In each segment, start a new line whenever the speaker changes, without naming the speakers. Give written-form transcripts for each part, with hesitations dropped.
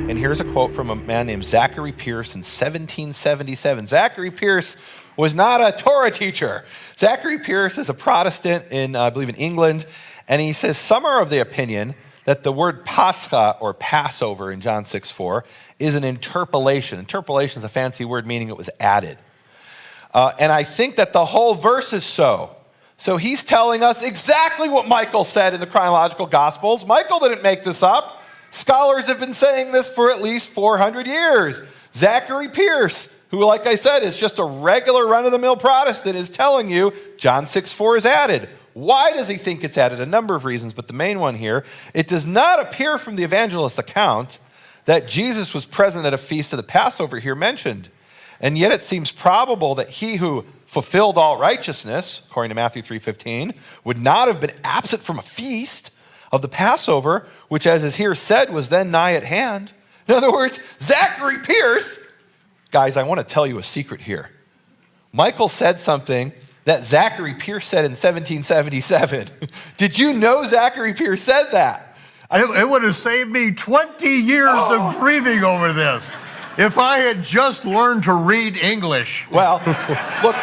And here's a quote from a man named Zachary Pierce in 1777. Zachary Pierce was not a Torah teacher. Zachary Pierce is a Protestant in, I believe, in England. And he says, some are of the opinion that the word Pascha, or Passover in John 6:4, is an interpolation. Interpolation is a fancy word meaning it was added. And I think that the whole verse is so. So he's telling us exactly what Michael said in the chronological Gospels. Michael didn't make this up. Scholars have been saying this for at least 400 years. Zachary Pierce, who, like I said, is just a regular run-of-the-mill Protestant, is telling you John 6:4 is added. Why does he think it's added? A number of reasons, but the main one here, it does not appear from the evangelist account that Jesus was present at a feast of the Passover here mentioned. And yet it seems probable that he who fulfilled all righteousness, according to Matthew 3:15, would not have been absent from a feast of the Passover, which, as is here said, was then nigh at hand. In other words, Zachary Pierce, guys, I want to tell you a secret here. Michael said something that Zachary Pierce said in 1777. Did you know Zachary Pierce said that?
It would have saved me 20 years of grieving over this if I had just learned to read English.
Well, look,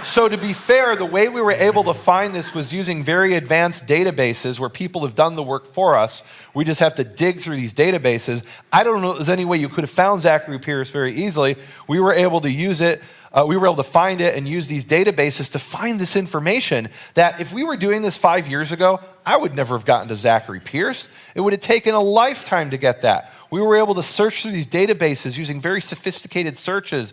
so to be fair, the way we were able to find this was using very advanced databases where people have done the work for us. We just have to dig through these databases. I don't know if there's any way you could have found Zachary Pierce very easily. We were able to use it. We were able to find it and use these databases to find this information that if we were doing this 5 years ago, I would never have gotten to Zachary Pierce. It would have taken a lifetime to get that. We were able to search through these databases using very sophisticated searches.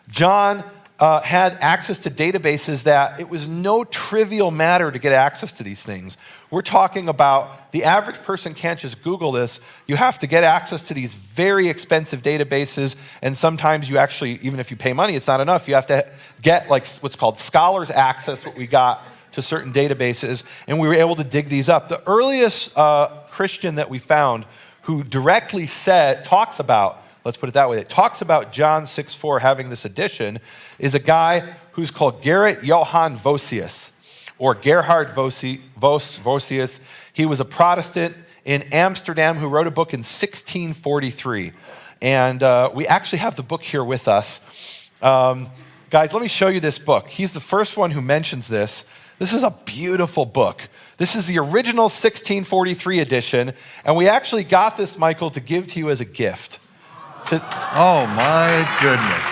John had access to databases that it was no trivial matter to get access to these things. We're talking about the average person can't just Google this. You have to get access to these very expensive databases, and sometimes you actually, even if you pay money, it's not enough. You have to get like what's called scholars access, what we got to certain databases, and we were able to dig these up. The earliest Christian that we found who directly talks about, let's put it that way, it talks about John 6:4 having this addition, is a guy who's called Gerrit Johann Vossius, or Gerhard Vossius. He was a Protestant in Amsterdam who wrote a book in 1643. And we actually have the book here with us. Guys, let me show you this book. He's the first one who mentions this. This is a beautiful book. This is the original 1643 edition. And we actually got this, Michael, to give to you as a gift.
Oh, my goodness.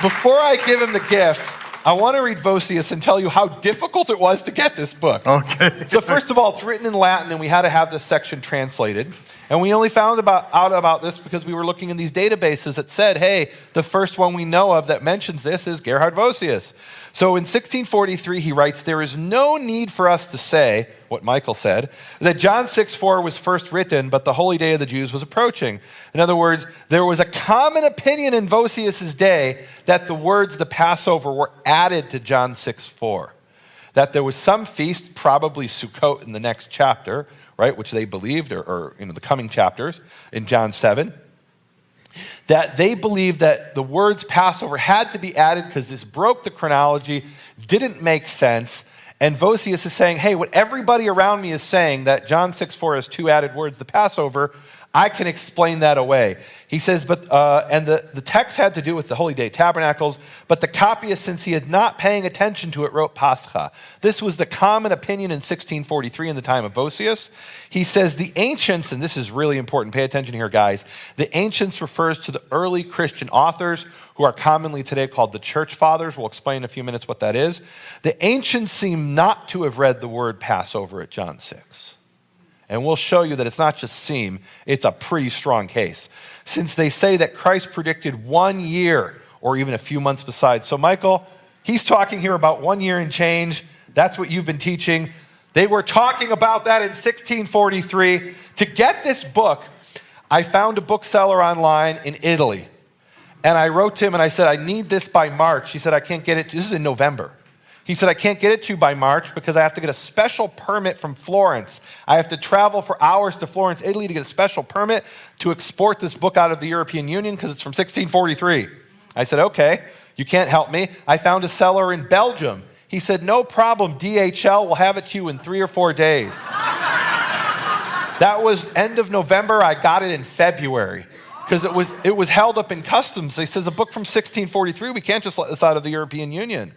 Before I give him the gift, I want to read Vossius and tell you how difficult it was to get this book.
Okay.
So first of all, it's written in Latin, and we had to have this section translated. And we only found out about this because we were looking in these databases that said, hey, the first one we know of that mentions this is Gerhard Vossius. So in 1643, he writes, there is no need for us to say, what Michael said, that John 6:4 was first written, but the holy day of the Jews was approaching. In other words, there was a common opinion in Vossius' day that the words the Passover were added to John 6:4. That there was some feast, probably Sukkot in the next chapter, right, which they believed, or the coming chapters in John 7, that they believed that the words Passover had to be added because this broke the chronology, didn't make sense. And Vossius is saying, hey, what everybody around me is saying, that John 6:4 has two added words, the Passover, I can explain that away. He says, and the text had to do with the Holy Day Tabernacles, but the copyist, since he had not paying attention to it, wrote Pascha. This was the common opinion in 1643 in the time of Vossius. He says the ancients, and this is really important, pay attention here, guys. The ancients refers to the early Christian authors who are commonly today called the church fathers. We'll explain in a few minutes what that is. The ancients seem not to have read the word Passover at John 6. And we'll show you that it's not just seem, it's a pretty strong case. Since they say that Christ predicted 1 year or even a few months besides. So Michael, he's talking here about 1 year and change. That's what you've been teaching. They were talking about that in 1643. To get this book, I found a bookseller online in Italy. And I wrote to him and I said, I need this by March. He said, I can't get it. This is in November. He said, I can't get it to you by March because I have to get a special permit from Florence. I have to travel for hours to Florence, Italy to get a special permit to export this book out of the European Union because it's from 1643. I said, okay, you can't help me. I found a seller in Belgium. He said, no problem, DHL will have it to you in 3 or 4 days. That was end of November. I got it in February because it was held up in customs. They says a book from 1643, we can't just let this out of the European Union.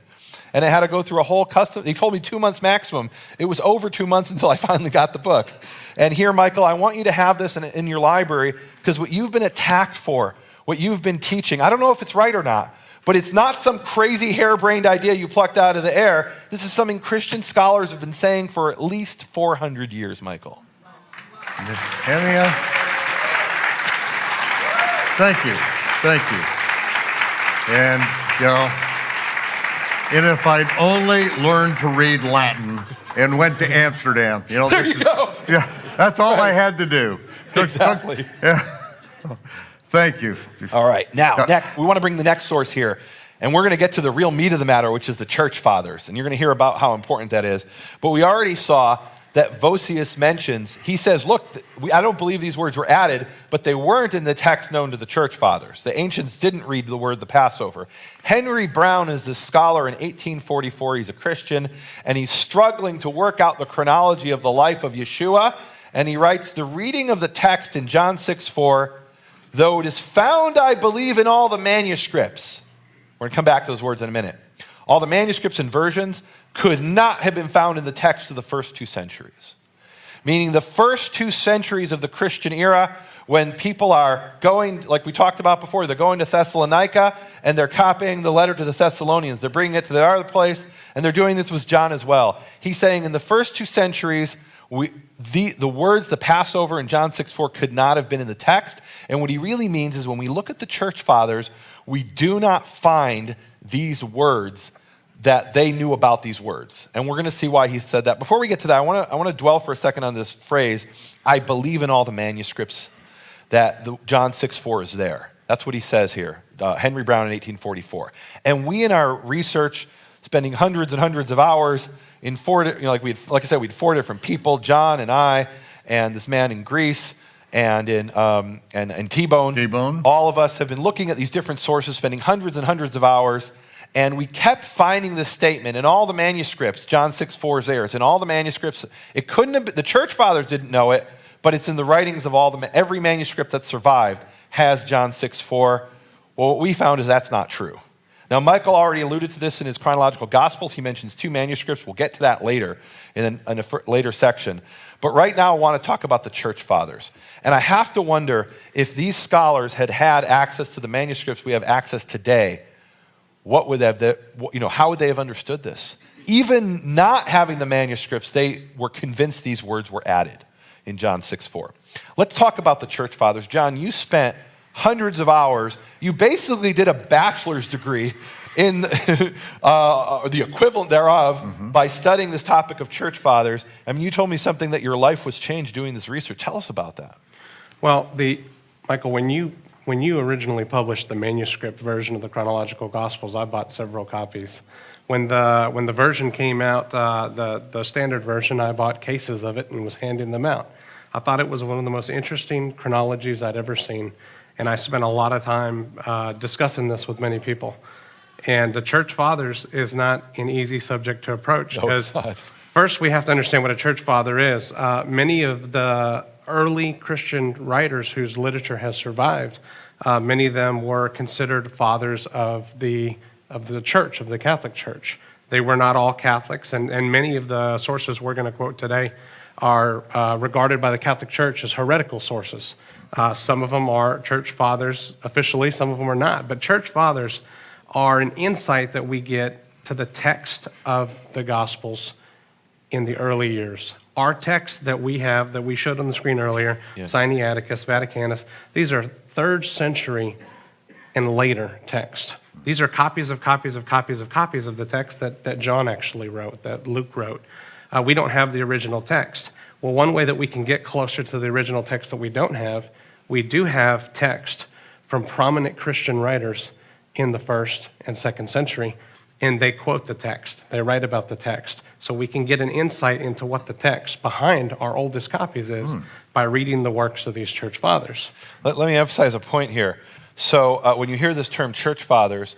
And it had to go through a whole custom. He told me 2 months maximum. It was over 2 months until I finally got the book. And here, Michael, I want you to have this in your library because what you've been attacked for, what you've been teaching, I don't know if it's right or not, but it's not some crazy harebrained idea you plucked out of the air. This is something Christian scholars have been saying for at least 400 years, Michael.
Nehemiah, thank you. And, and if I'd only learned to read Latin and went to Amsterdam,
There you go.
Yeah, that's all I had to do.
Exactly.
Yeah. Thank you.
All right, now, we want to bring the next source here, and we're going to get to the real meat of the matter, which is the church fathers, and you're going to hear about how important that is. But we already saw that Vossius mentions, he says, look, I don't believe these words were added, but they weren't in the text known to the church fathers. The ancients didn't read the word the Passover. Henry Brown is this scholar in 1844. He's a Christian, and he's struggling to work out the chronology of the life of Yeshua, and he writes, the reading of the text in John 6:4, though it is found, I believe, in all the manuscripts. We're going to come back to those words in a minute. All the manuscripts and versions could not have been found in the text of the first 2 centuries. Meaning the first 2 centuries of the Christian era, when people are going, like we talked about before, they're going to Thessalonica and they're copying the letter to the Thessalonians. They're bringing it to their other place, and they're doing this with John as well. He's saying in the first 2 centuries, the words, the Passover in John 6:4 could not have been in the text. And what he really means is when we look at the church fathers, we do not find these words that they knew about these words. And we're going to see why he said that. Before we get to that, I want to dwell for a second on this phrase, I believe in all the manuscripts that John 6:4 is there. That's what he says here, Henry Brown in 1844. And we in our research, spending hundreds and hundreds of hours in 4, like I said, we had 4 different people, John and I, and this man in Greece, and in T-Bone. All of us have been looking at these different sources, spending hundreds and hundreds of hours, and we kept finding this statement in all the manuscripts. John 6:4 is there. It's in all the manuscripts. It couldn't have been, the church fathers didn't know it, but it's in the writings of every manuscript that survived has John 6:4. Well, what we found is that's not true. Now, Michael already alluded to this in his chronological gospels. He mentions 2 manuscripts. We'll get to that later in a later section. But right now, I want to talk about the church fathers. And I have to wonder if these scholars had access to the manuscripts we have access today, how would they have understood this? Even not having the manuscripts, they were convinced these words were added in John 6:4. Let's talk about the church fathers. John, you spent hundreds of hours. You basically did a bachelor's degree in the equivalent thereof by studying this topic of church fathers. I mean, you told me something that your life was changed doing this research. Tell us about that.
Well, Michael, when you originally published the manuscript version of the chronological gospels, I bought several copies. When the version came out, the standard version, I bought cases of it and was handing them out. I thought it was one of the most interesting chronologies I'd ever seen. And I spent a lot of time discussing this with many people. And the church fathers is not an easy subject to approach because first we have to understand what a church father is. Many of the early Christian writers whose literature has survived, many of them were considered fathers of the church, of the Catholic Church. They were not all Catholics, and many of the sources we're going to quote today are regarded by the Catholic Church as heretical sources. Some of them are church fathers officially, some of them are not. But church fathers are an insight that we get to the text of the Gospels in the early years. Our text that we have, that we showed on the screen earlier, Sinaiticus, Vaticanus, these are 3rd century and later text. These are copies of copies of copies of copies of the text that John actually wrote, that Luke wrote. We don't have the original text. Well, one way that we can get closer to the original text that we don't have, we do have text from prominent Christian writers in the 1st and 2nd century, and they quote the text. They write about the text. So we can get an insight into what the text behind our oldest copies is by reading the works of these church fathers.
Let me emphasize a point here. So when you hear this term church fathers,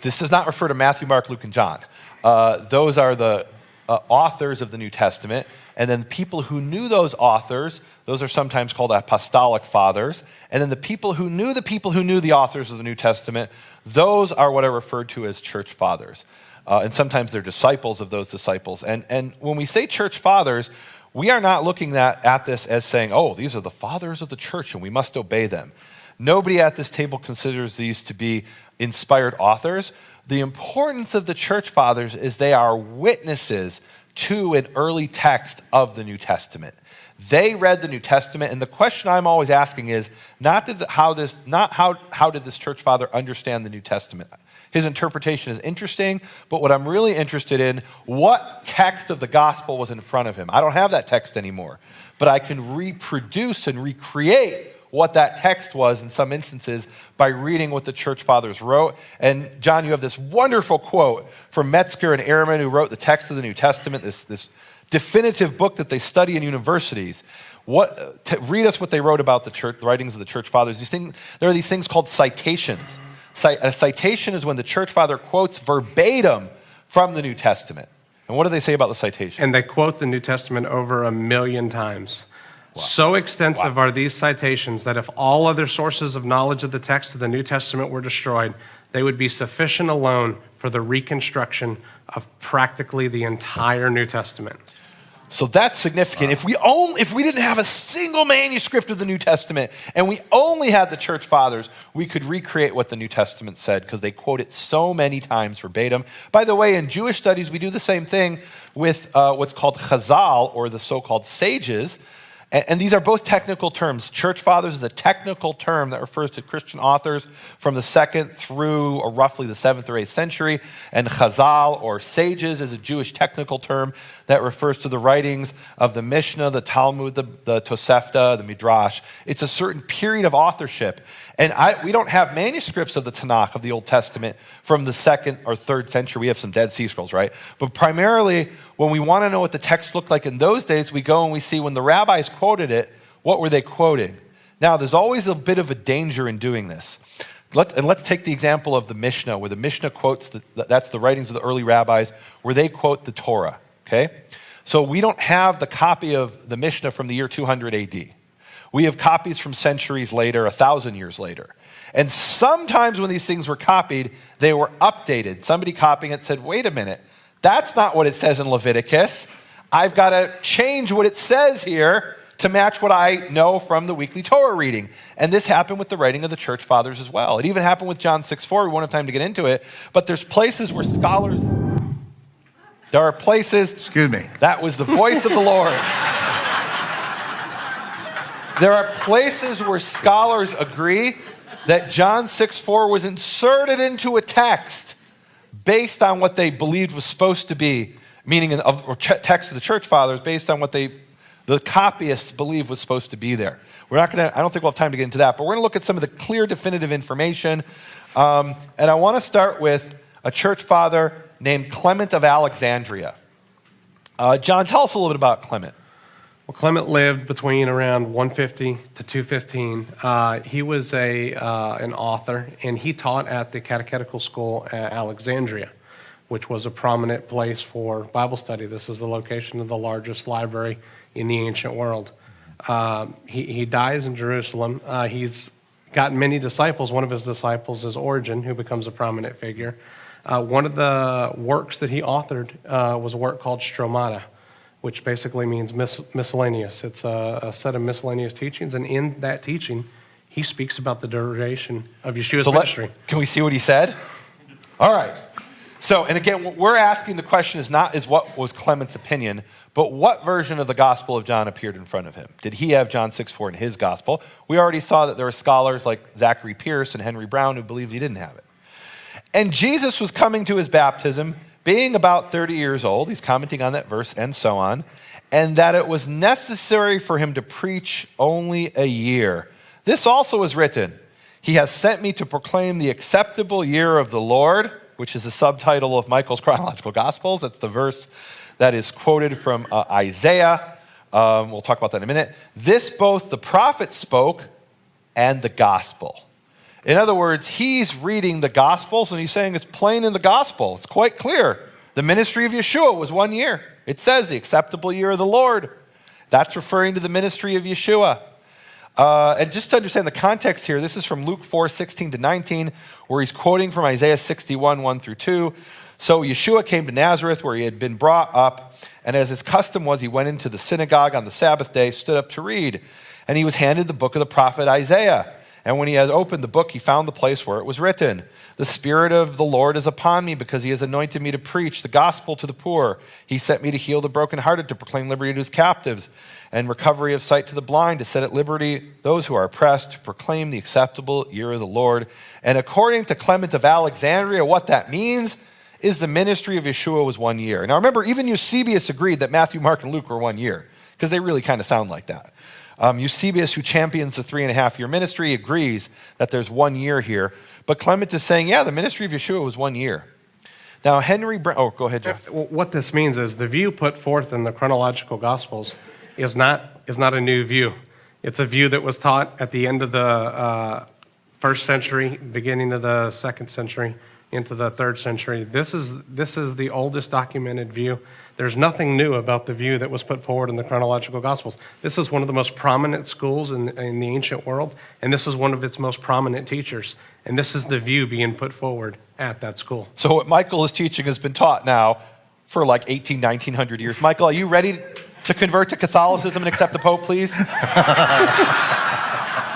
this does not refer to Matthew, Mark, Luke, and John. Those are the authors of the New Testament. And then people who knew those authors, those are sometimes called apostolic fathers. And then the people who knew the authors of the New Testament, those are what are referred to as church fathers. And sometimes they're disciples of those disciples. And when we say church fathers, we are not looking at this as saying, oh, these are the fathers of the church and we must obey them. Nobody at this table considers these to be inspired authors. The importance of the church fathers is they are witnesses to an early text of the New Testament. They read the New Testament, and the question I'm always asking is how did this church father understand the New Testament? His interpretation is interesting, but what I'm really interested in, what text of the gospel was in front of him? I don't have that text anymore, but I can reproduce and recreate what that text was in some instances by reading what the church fathers wrote. And John, you have this wonderful quote from Metzger and Ehrman, who wrote the text of the New Testament, this definitive book that they study in universities. Read us what they wrote about the writings of the church fathers. There are these things called citations. A citation is when the church father quotes verbatim from the New Testament. And what do they say about the citation?
And they quote the New Testament over 1 million times. Wow. So extensive are these citations that if all other sources of knowledge of the text of the New Testament were destroyed, they would be sufficient alone for the reconstruction of practically the entire New Testament.
So that's significant. If we didn't have a single manuscript of the New Testament and we only had the church fathers, we could recreate what the New Testament said because they quote it so many times verbatim. By the way, in Jewish studies, we do the same thing with what's called Chazal, or the so-called sages. And these are both technical terms. Church fathers is a technical term that refers to Christian authors from the 2nd through roughly the 7th or 8th century. And Chazal, or sages, is a Jewish technical term that refers to the writings of the Mishnah, the Talmud, the Tosefta, the Midrash. It's a certain period of authorship. And we don't have manuscripts of the Tanakh, of the Old Testament, from the 2nd or 3rd century. We have some Dead Sea Scrolls, right? But primarily, when we want to know what the text looked like in those days, we go and we see when the rabbis quoted it, what were they quoting? Now, there's always a bit of a danger in doing this. Let's take the example of the Mishnah, where the Mishnah quotes, that's the writings of the early rabbis, where they quote the Torah, okay? So we don't have the copy of the Mishnah from the year 200 AD. We have copies from centuries later, 1,000 years later. And sometimes when these things were copied, they were updated. Somebody copying it said, wait a minute, that's not what it says in Leviticus. I've got to change what it says here to match what I know from the weekly Torah reading. And this happened with the writing of the church fathers as well. It even happened with John 6:4. We won't have time to get into it. But there's places where scholars, there are places.
Excuse me.
That was the voice of the Lord. There are places where scholars agree that John 6:4 was inserted into a text based on what they believed was supposed to be, meaning text of the church fathers, based on what the copyists believed was supposed to be there. I don't think we'll have time to get into that, but we're going to look at some of the clear, definitive information. And I want to start with a church father named Clement of Alexandria. John, tell us a little bit about Clement.
Well, Clement lived between around 150 to 215. He was an author, and he taught at the catechetical school at Alexandria, which was a prominent place for Bible study. This is the location of the largest library in the ancient world. He dies in Jerusalem. He's got many disciples. One of his disciples is Origen, who becomes a prominent figure. One of the works that he authored was a work called Stromata, which basically means miscellaneous. It's a set of miscellaneous teachings, and in that teaching, he speaks about the duration of Yeshua's ministry.
Can we see what he said? All right. So, and again, what we're asking the question is what was Clement's opinion, but what version of the Gospel of John appeared in front of him? Did he have John 6:4 in his Gospel? We already saw that there were scholars like Zachary Pierce and Henry Brown who believed he didn't have it. And Jesus was coming to his baptism, being about 30 years old, he's commenting on that verse and so on, and that it was necessary for him to preach only a year. This also is written, he has sent me to proclaim the acceptable year of the Lord, which is the subtitle of Michael's Chronological Gospels. That's the verse that is quoted from Isaiah. We'll talk about that in a minute. This both the prophet spoke and the gospel. In other words, he's reading the Gospels and he's saying it's plain in the Gospel. It's quite clear. The ministry of Yeshua was 1 year. It says the acceptable year of the Lord. That's referring to the ministry of Yeshua. And just to understand the context here, this is from Luke 4:16-19, where he's quoting from Isaiah 61, 1 through 2. So Yeshua came to Nazareth, where he had been brought up, and as his custom was, he went into the synagogue on the Sabbath day, stood up to read, and he was handed the book of the prophet Isaiah. And when he had opened the book, he found the place where it was written, "The Spirit of the Lord is upon me, because he has anointed me to preach the gospel to the poor. He sent me to heal the brokenhearted, to proclaim liberty to his captives, and recovery of sight to the blind, to set at liberty those who are oppressed, to proclaim the acceptable year of the Lord." And according to Clement of Alexandria, what that means is the ministry of Yeshua was 1 year. Now remember, even Eusebius agreed that Matthew, Mark, and Luke were 1 year, because they really kind of sound like that. Eusebius, who champions the 3.5-year ministry, agrees that there's 1 year here. But Clement is saying, yeah, the ministry of Yeshua was 1 year. Now, Henry Brown, go ahead, John.
What this means is the view put forth in the chronological Gospels is not a new view. It's a view that was taught at the end of the first century, beginning of the second century, into the third century. This is the oldest documented view. There's nothing new about the view that was put forward in the chronological Gospels. This is one of the most prominent schools in the ancient world, and this is one of its most prominent teachers. And this is the view being put forward at that school.
So what Michael is teaching has been taught now for like 1900 years. Michael, are you ready to convert to Catholicism and accept the Pope, please?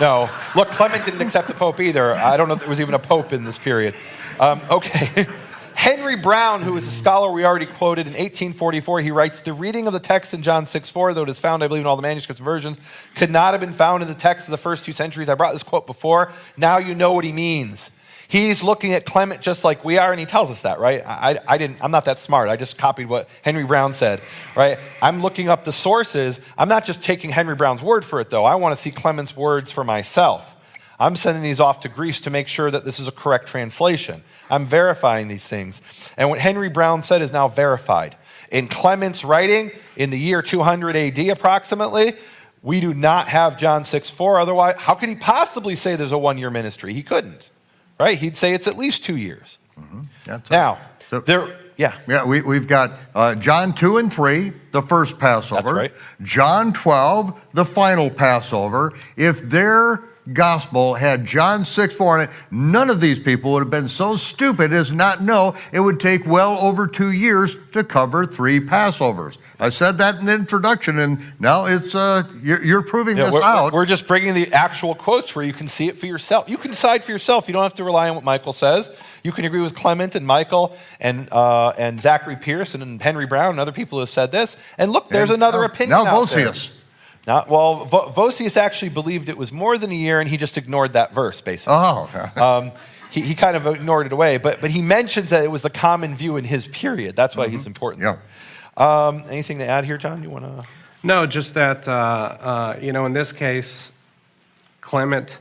No. Look, Clement didn't accept the Pope either. I don't know if there was even a Pope in this period. Okay. Henry Brown, who is a scholar we already quoted, in 1844, he writes, "The reading of the text in John 6:4, though it is found, I believe, in all the manuscripts and versions, could not have been found in the text of the first 2 centuries. I brought this quote before. Now you know what he means." He's looking at Clement just like we are, and he tells us that, right? I'm not that smart. I just copied what Henry Brown said, right? I'm looking up the sources. I'm not just taking Henry Brown's word for it, though. I want to see Clement's words for myself. I'm sending these off to Greece to make sure that this is a correct translation. I'm verifying these things. And what Henry Brown said is now verified. In Clement's writing, in the year 200 AD approximately, we do not have John 6:4. Otherwise, how could he possibly say there's a 1-year ministry? He couldn't, right? He'd say it's at least 2 years.
That's
Now,
right.
yeah.
We've got John 2 and 3, the first Passover.
That's right.
John 12, the final Passover. If their gospel had John 6:4 in it, none of these people would have been so stupid as not know it would take well over 2 years to cover 3 Passovers. I said that in the introduction, and now it's you're proving this out.
We're just bringing the actual quotes where you can see it for yourself. You can decide for yourself. You don't have to rely on what Michael says. You can agree with Clement and Michael and Zachary Pierce and Henry Brown and other people who have said this. And look, there's another opinion
now
out there.
Vossius.
Vossius actually believed it was more than a year, and he just ignored that verse, basically.
Oh.
He kind of ignored it away, but he mentions that it was the common view in his period. That's why he's important.
Yeah.
Anything to add here, John? You want to?
No, just that, in this case, Clement,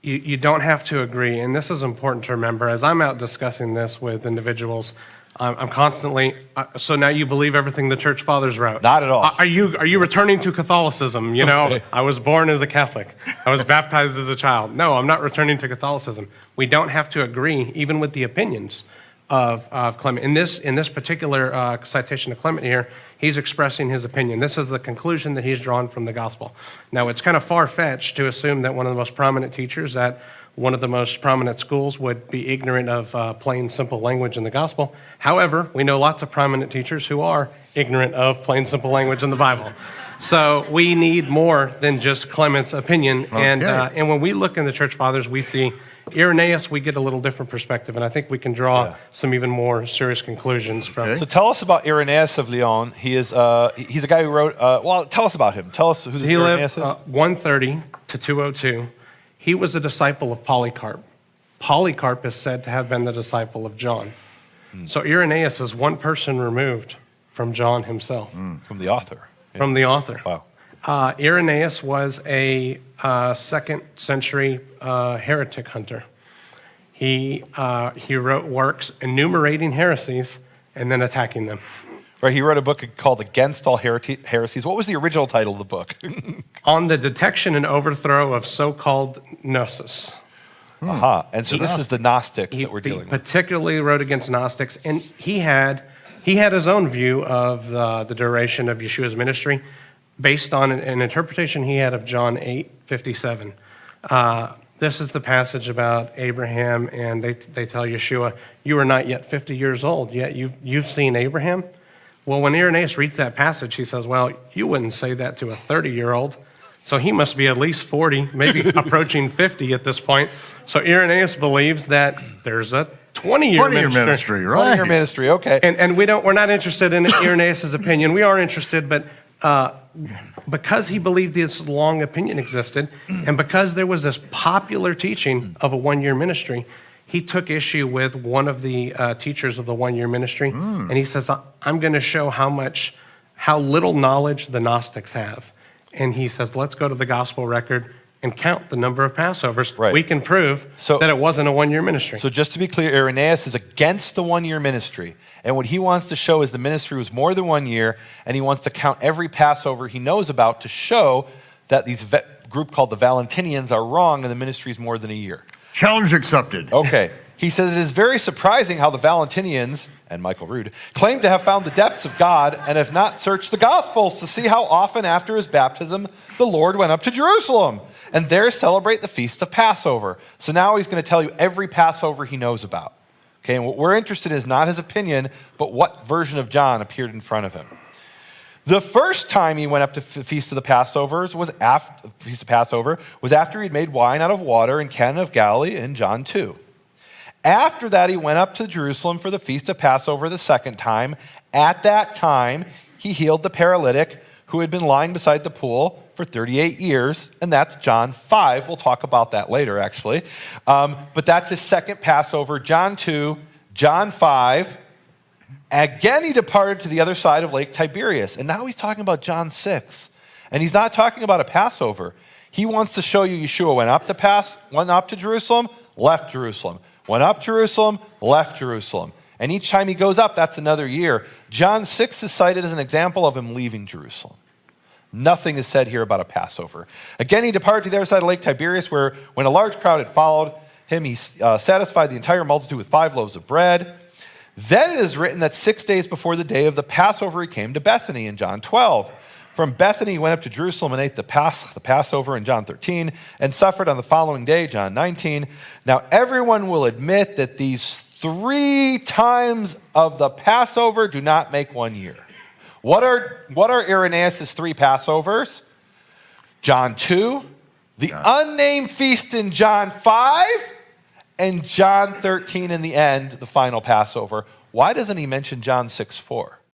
you don't have to agree. And this is important to remember. As I'm out discussing this with individuals, I'm constantly, so now you believe everything the church fathers wrote?
Not at all.
Are you returning to Catholicism? Okay. I was born as a Catholic. I was baptized as a child. No, I'm not returning to Catholicism. We don't have to agree even with the opinions of Clement. In this particular citation of Clement here, he's expressing his opinion. This is the conclusion that he's drawn from the gospel. Now, it's kind of far-fetched to assume that one of the most prominent teachers at one of the most prominent schools would be ignorant of plain, simple language in the gospel. However, we know lots of prominent teachers who are ignorant of plain, simple language in the Bible. So we need more than just Clement's opinion.
Okay.
And when we look in the church fathers, we see Irenaeus, we get a little different perspective, and I think we can draw some even more serious conclusions from.
Okay.
So tell us about Irenaeus of Lyon. He's a guy who wrote. Tell us about him. Tell us who Irenaeus is.
He lived 130 to 202. He was a disciple of Polycarp. Polycarp is said to have been the disciple of John. So Irenaeus is one person removed from John himself.
From the author.
From the author.
Wow.
Irenaeus was a 2nd century heretic hunter. He wrote works enumerating heresies and then attacking them.
Right, he wrote a book called Against All Heresies. What was the original title of the book?
On the detection and overthrow of so-called gnosis.
And so this is the Gnostics that we're
He
dealing with.
particularly wrote against Gnostics, and he had his own view of the duration of Yeshua's ministry based on an interpretation he had of John 8:57. This is the passage about Abraham, and they tell Yeshua, "You are not yet 50 years old, yet you've seen Abraham." Well, when Irenaeus reads that passage, he says, "Well, you wouldn't say that to a 30-year-old." So he must be at least 40, maybe approaching 50 at this point. So Irenaeus believes that there's a 20-year
20-year ministry, right?
20-year ministry, okay.
And we're not interested in Irenaeus' opinion. We are interested, but because he believed this long opinion existed, and because there was this popular teaching of a one-year ministry, he took issue with one of the teachers of the one-year ministry, and he says, "I'm going to show how little knowledge the Gnostics have." And he says, "Let's go to the gospel record and count the number of Passovers.
Right.
We can prove that it wasn't a one-year ministry."
So just to be clear, Irenaeus is against the one-year ministry. And what he wants to show is the ministry was more than 1 year, and he wants to count every Passover he knows about to show that these group called the Valentinians are wrong and the ministry is more than a year.
Challenge accepted.
Okay. He says it is very surprising how the Valentinians, and Michael Rood, claim to have found the depths of God and have not searched the Gospels to see how often after his baptism the Lord went up to Jerusalem and there celebrate the feast of Passover. So now he's going to tell you every Passover he knows about. Okay, and what we're interested in is not his opinion, but what version of John appeared in front of him. The first time he went up to the Feast of the Passovers was after he'd made wine out of water in Cana of Galilee in John 2. After that, he went up to Jerusalem for the Feast of Passover the second time. At that time, he healed the paralytic who had been lying beside the pool for 38 years, and that's John 5. We'll talk about that later, actually. But that's his second Passover, John 2, John 5. Again, he departed to the other side of Lake Tiberias, and now he's talking about John 6. And he's not talking about a Passover. He wants to show you Yeshua went up to Jerusalem, left Jerusalem. Went up Jerusalem, left Jerusalem. And each time he goes up, that's another year. John 6 is cited as an example of him leaving Jerusalem. Nothing is said here about a Passover. Again, he departed to the other side of Lake Tiberias, where when a large crowd had followed him, he satisfied the entire multitude with 5 loaves of bread. Then it is written that 6 days before the day of the Passover, he came to Bethany in John 12. From Bethany, he went up to Jerusalem and ate the Passover in John 13, and suffered on the following day, John 19. Now, everyone will admit that these 3 times of the Passover do not make 1 year. What are Irenaeus' 3 Passovers? John 2, the unnamed feast in John 5, and John 13 in the end, the final Passover. Why doesn't he mention John 6:4?